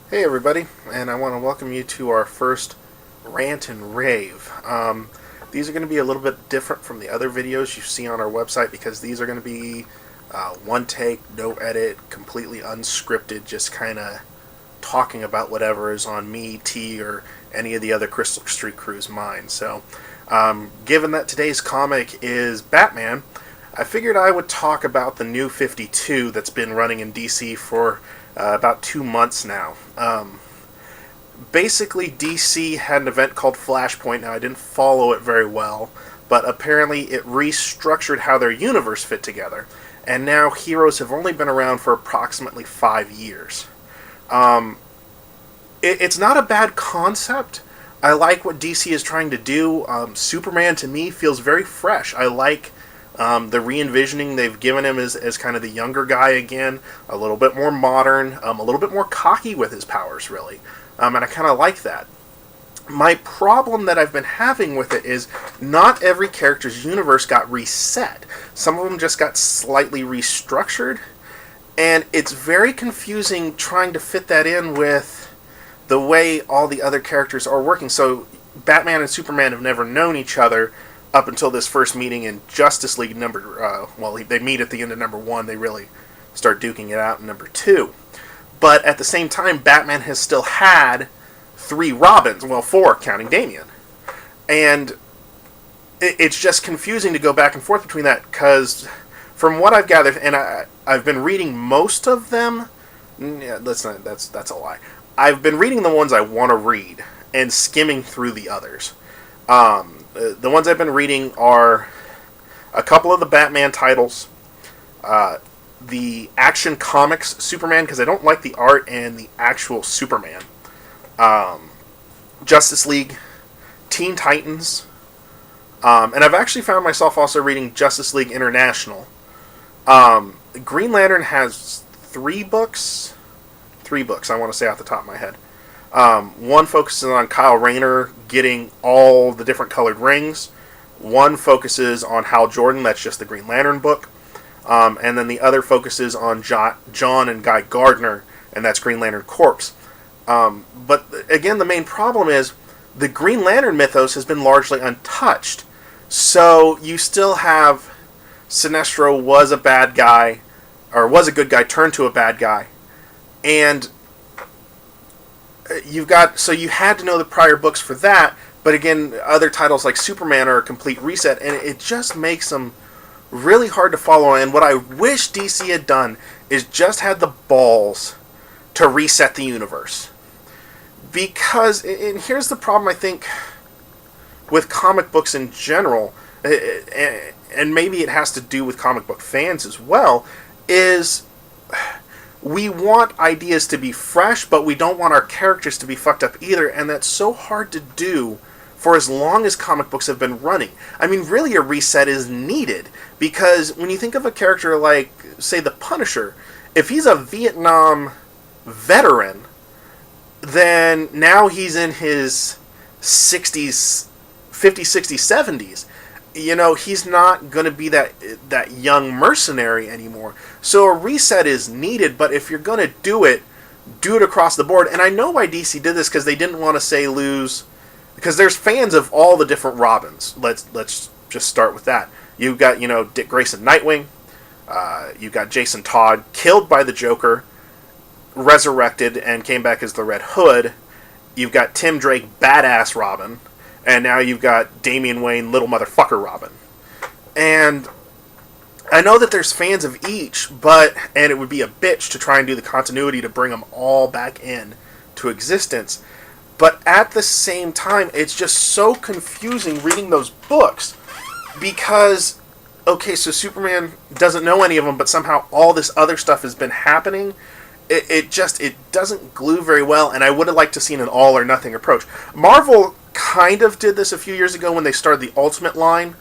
Hey everybody, and I want to welcome you to our first rant and rave. These are going to be a little bit different from the other videos you see on our website because these are going to be one take, no edit, completely unscripted, just kind of talking about whatever is on me, T, or any of the other Crystal Street Crew's mind. So, given that today's comic is Batman, I figured I would talk about the new 52 that's been running in DC for about 2 months now. Basically, DC had an event called Flashpoint. Now, I didn't follow it very well, but apparently it restructured how their universe fit together. And now heroes have only been around for approximately 5 years. It's not a bad concept. I like what DC is trying to do. Superman, to me, feels very fresh. I like the re-envisioning they've given him as kind of the younger guy again, a little bit more modern, a little bit more cocky with his powers, really. And I kind of like that. My problem that I've been having with it is not every character's universe got reset. Some of them just got slightly restructured, and it's very confusing trying to fit that in with the way all the other characters are working. So Batman and Superman have never known each other up until this first meeting in Justice League they meet at the end of number 1. They really start duking it out in number 2. But at the same time, Batman has still had 3 Robins, 4 counting Damian. And it's just confusing to go back and forth between that, because from what I've gathered, and I've been reading most of them, that's a lie. I've been reading the ones I want to read and skimming through the others. The ones I've been reading are a couple of the Batman titles, the Action Comics Superman, because I don't like the art, and the actual Superman, Justice League, Teen Titans, and I've actually found myself also reading Justice League International. Green Lantern has 3 books, I want to say off the top of my head. One focuses on Kyle Rayner getting all the different colored rings. One focuses on Hal Jordan, that's just the Green Lantern book. And then the other focuses on John and Guy Gardner, and that's Green Lantern Corps. But again, the main problem is the Green Lantern mythos has been largely untouched. So you still have Sinestro was a bad guy, or was a good guy turned to a bad guy. And you had to know the prior books for that, but again, other titles like Superman are a complete reset, and it just makes them really hard to follow. And what I wish DC had done is just had the balls to reset the universe. Because, and here's the problem I think with comic books in general, and maybe it has to do with comic book fans as well, is we want ideas to be fresh, but we don't want our characters to be fucked up either, and that's so hard to do for as long as comic books have been running. I mean, really a reset is needed, because when you think of a character like, say, the Punisher, if he's a Vietnam veteran, then now he's in his 60s, 50s, 60s, 70s. You know, he's not going to be that young mercenary anymore. So a reset is needed, but if you're going to do it across the board. And I know why DC did this, because they didn't want to lose, because there's fans of all the different Robins. Let's just start with that. You've got, Dick Grayson Nightwing. You've got Jason Todd, killed by the Joker, resurrected, and came back as the Red Hood. You've got Tim Drake, badass Robin. And now you've got Damian Wayne, little motherfucker Robin. And I know that there's fans of each, and it would be a bitch to try and do the continuity to bring them all back in to existence. But at the same time, it's just so confusing reading those books. Because, okay, so Superman doesn't know any of them, but somehow all this other stuff has been happening. It doesn't glue very well, and I would have liked to seen an all or nothing approach. Marvel kind of did this a few years ago when they started the Ultimate line,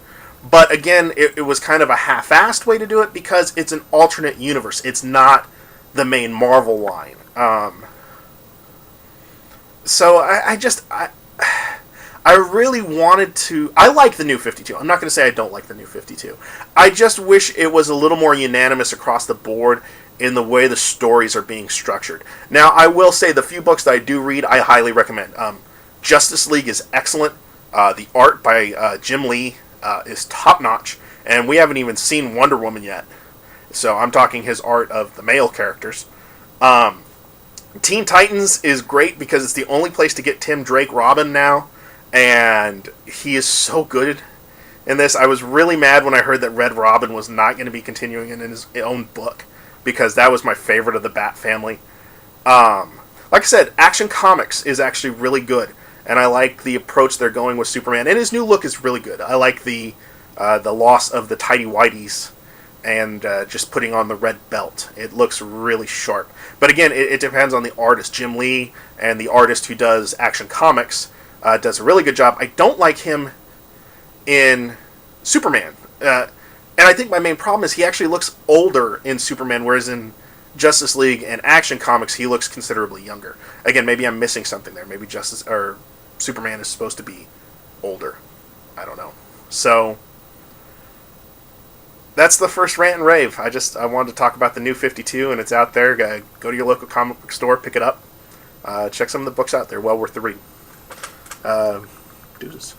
but again, it was kind of a half-assed way to do it, because it's an alternate universe. It's not the main Marvel line. So I really wanted to. I like the new 52. I'm not going to say I don't like the new 52. I just wish it was a little more unanimous across the board, in the way the stories are being structured. Now, I will say the few books that I do read, I highly recommend. Justice League is excellent. The art by Jim Lee is top notch, and we haven't even seen Wonder Woman yet. So I'm talking his art of the male characters. Teen Titans is great because it's the only place to get Tim Drake Robin now, and he is so good in this. I was really mad when I heard that Red Robin was not going to be continuing in his own book, because that was my favorite of the Bat family. Like I said, Action Comics is actually really good, and I like the approach they're going with Superman, and his new look is really good. I like the loss of the tidy whities and just putting on the red belt. It looks really sharp. But again, it depends on the artist. Jim Lee and the artist who does Action Comics does a really good job. I don't like him in Superman. And I think my main problem is he actually looks older in Superman, whereas in Justice League and Action Comics, he looks considerably younger. Again, maybe I'm missing something there. Maybe Superman is supposed to be older. I don't know. So that's the first rant and rave. I wanted to talk about the New 52, and it's out there. Go to your local comic book store, pick it up. Check some of the books out. They're well worth the read. Deuces.